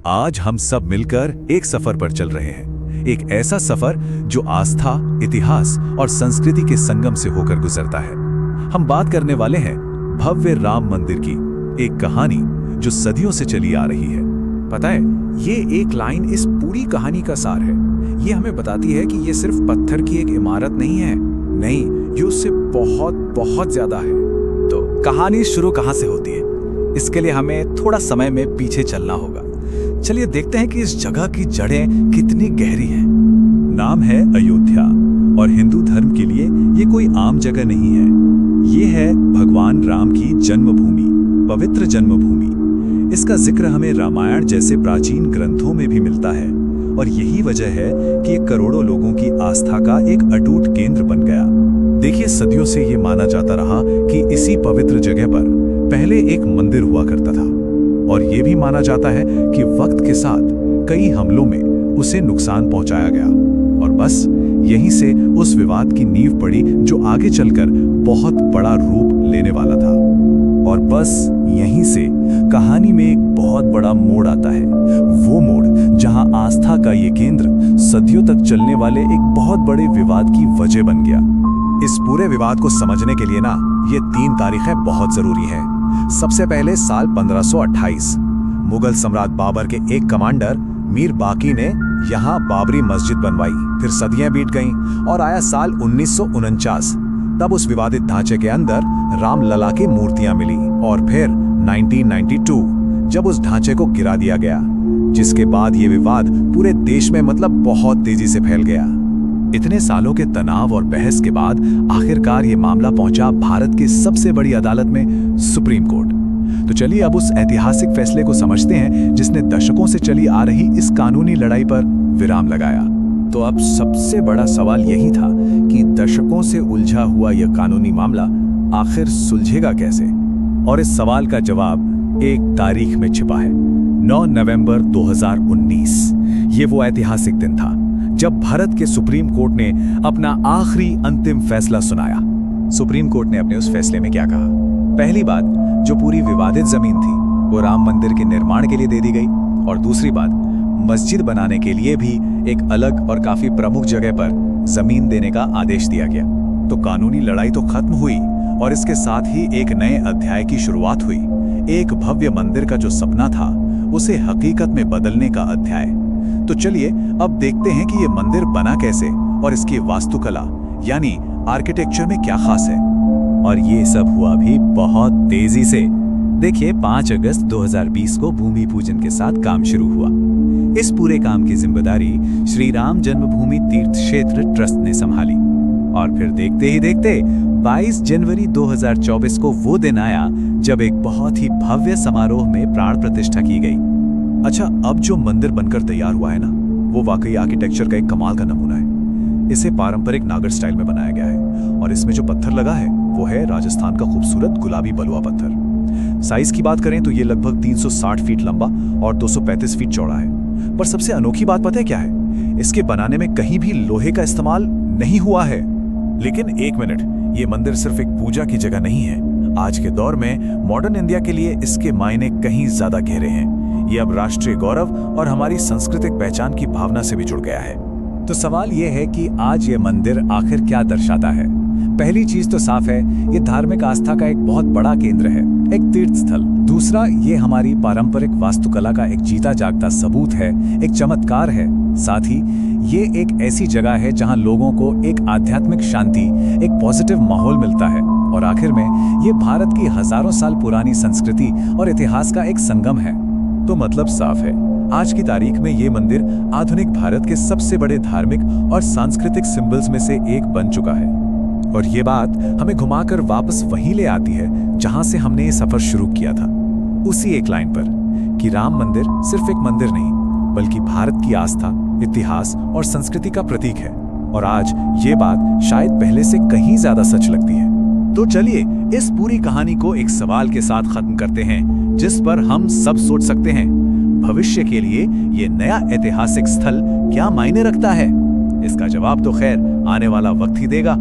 आज हम सब मिलकर एक सफर पर चल रहे हैं। एक ऐसा सफर जो आस्था, इतिहास और संस्कृति के संगम से होकर गुजरता है। हम बात करने वाले हैं भव्य राम मंदिर की, एक कहानी जो सदियों से चली आ रही है। पता है, ये एक लाइन इस पूरी कहानी का सार है। ये हमें बताती है कि ये सिर्फ पत्थर की एक इमारत नहीं है, नहीं, ये उससे बहुत बहुत ज्यादा है। तो कहानी शुरू कहाँ से होती है, इसके लिए हमें थोड़ा समय में पीछे चलना होगा। चलिए देखते हैं कि इस जगह की जड़ें कितनी गहरी हैं। नाम है अयोध्या और हिंदू धर्म के लिए ये कोई आम जगह नहीं है। ये है भगवान राम की जन्मभूमि, पवित्र जन्मभूमि। इसका जिक्र हमें रामायण जैसे प्राचीन ग्रंथों में भी मिलता है और यही वजह है कि ये करोड़ों लोगों की आस्था का एक अटूट केंद्र बन गया। देखिए, सदियों से ये माना जाता रहा कि इसी पवित्र जगह पर पहले एक मंदिर हुआ करता था और ये भी माना जाता है कि वक्त के साथ कई हमलों में उसे नुकसान पहुंचाया गया और बस यहीं से उस विवाद की नींव पड़ी जो आगे चलकर बहुत बड़ा रूप लेने वाला था। और बस यहीं से कहानी में एक बहुत बड़ा मोड़ आता है, वो मोड़ जहां आस्था का ये केंद्र सदियों तक चलने वाले एक बहुत बड़े विवाद की वजह बन गया। इस पूरे विवाद को समझने के लिए ना ये 3 तारीखें बहुत जरूरी हैं। सबसे पहले साल 1528 मुगल सम्राट बाबर के एक कमांडर मीर बाकी ने यहाँ बाबरी मस्जिद बनवाई। फिर सदियां बीत गईं और आया साल 1949। तब उस विवादित ढांचे के अंदर रामलला की मूर्तियां मिली और फिर 1992 जब उस ढांचे को गिरा दिया गया, जिसके बाद ये विवाद पूरे देश में बहुत तेजी से फैल गया। इतने सालों के तनाव और बहस के बाद आखिरकार ये मामला पहुंचा भारत की सबसे बड़ी अदालत में, सुप्रीम कोर्ट। तो चलिए अब उस ऐतिहासिक फैसले को समझते हैं जिसने दशकों से चली आ रही इस कानूनी लड़ाई पर विराम लगाया। तो अब सबसे बड़ा सवाल यही था कि दशकों से उलझा हुआ यह कानूनी मामला आखिर सुलझेगा कैसे? और इस सवाल का जवाब एक तारीख में छिपा है, 9 नवंबर 2019। ये वो ऐतिहासिक दिन था जब भारत के सुप्रीम कोर्ट ने अपना आखिरी अंतिम फैसला सुनाया। सुप्रीम कोर्ट ने अपने उस फैसले में क्या कहा? पहली बात, जो पूरी विवादित जमीन थी वो राम मंदिर के निर्माण के लिए दे दी गई, और दूसरी बात, मस्जिद बनाने के लिए भी एक अलग और काफी प्रमुख जगह पर जमीन देने का आदेश दिया गया। तो कानूनी लड़ाई तो खत्म हुई और इसके साथ ही एक नए अध्याय की शुरुआत हुई। एक भव्य मंदिर का जो सपना था उसे हकीकत में बदलने का अध्याय। तो चलिए अब देखते हैं कि ये मंदिर बना कैसे और इसकी वास्तुकला यानी आर्किटेक्चर में क्या खास है। और ये सब हुआ भी बहुत तेजी से। देखिए, 5 अगस्त 2020 को भूमि पूजन के साथ काम शुरू हुआ। इस पूरे काम की जिम्मेदारी श्री राम जन्मभूमि तीर्थ क्षेत्र ट्रस्ट ने संभाली। और फिर देखते ही देखते 22 जनवरी 2024 को वो दिन आया जब एक बहुत ही भव्य समारोह में प्राण प्रतिष्ठा की गई। अच्छा, अब जो मंदिर बनकर तैयार हुआ है ना, वो वाकई आर्किटेक्चर का एक कमाल का नमूना है। इसे पारंपरिक नागर स्टाइल में बनाया गया है और इसमें जो पत्थर लगा है वो है राजस्थान का खूबसूरत गुलाबी बलुआ पत्थर। साइज की बात करें तो ये लगभग 360 फीट लंबा और 235 फीट चौड़ा है। पर सबसे अनोखी बात पता है क्या है? इसके बनाने में कहीं भी लोहे का इस्तेमाल नहीं हुआ है। लेकिन एक मिनट, ये मंदिर सिर्फ एक पूजा की जगह नहीं है। आज के दौर में मॉडर्न इंडिया के लिए इसके मायने कहीं ज्यादा गहरे हैं। ये अब राष्ट्रीय गौरव और हमारी सांस्कृतिक पहचान की भावना से भी जुड़ गया है। तो सवाल ये है कि आज ये मंदिर आखिर क्या दर्शाता है? पहली चीज तो साफ है, ये धार्मिक आस्था का एक बहुत बड़ा केंद्र है, एक तीर्थ स्थल। दूसरा, ये हमारी पारंपरिक वास्तुकला का एक जीता जागता सबूत है, एक चमत्कार है। साथ ही ये एक ऐसी जगह है जहां लोगों को एक आध्यात्मिक शांति, एक पॉजिटिव माहौल मिलता है। और आखिर में ये भारत की हजारों साल पुरानी संस्कृति और इतिहास का एक संगम है। तो मतलब साफ है, आज की तारीख में ये मंदिर आधुनिक भारत के सबसे बड़े धार्मिक और सांस्कृतिक सिंबल्स में से एक बन चुका है। और ये बात हमें घुमाकर वापस वहीं ले आती है जहां से हमने ये सफर शुरू किया था, उसी एक लाइन पर, कि राम मंदिर सिर्फ एक मंदिर नहीं बल्कि भारत की आस्था, इतिहास और संस्कृति का प्रतीक है। और आज ये बात शायद पहले से कहीं ज्यादा सच लगती है। तो चलिए इस पूरी कहानी को एक सवाल के साथ खत्म करते हैं जिस पर हम सब सोच सकते हैं, भविष्य के लिए ये नया ऐतिहासिक स्थल क्या मायने रखता है? इसका जवाब तो खैर आने वाला वक्त ही देगा।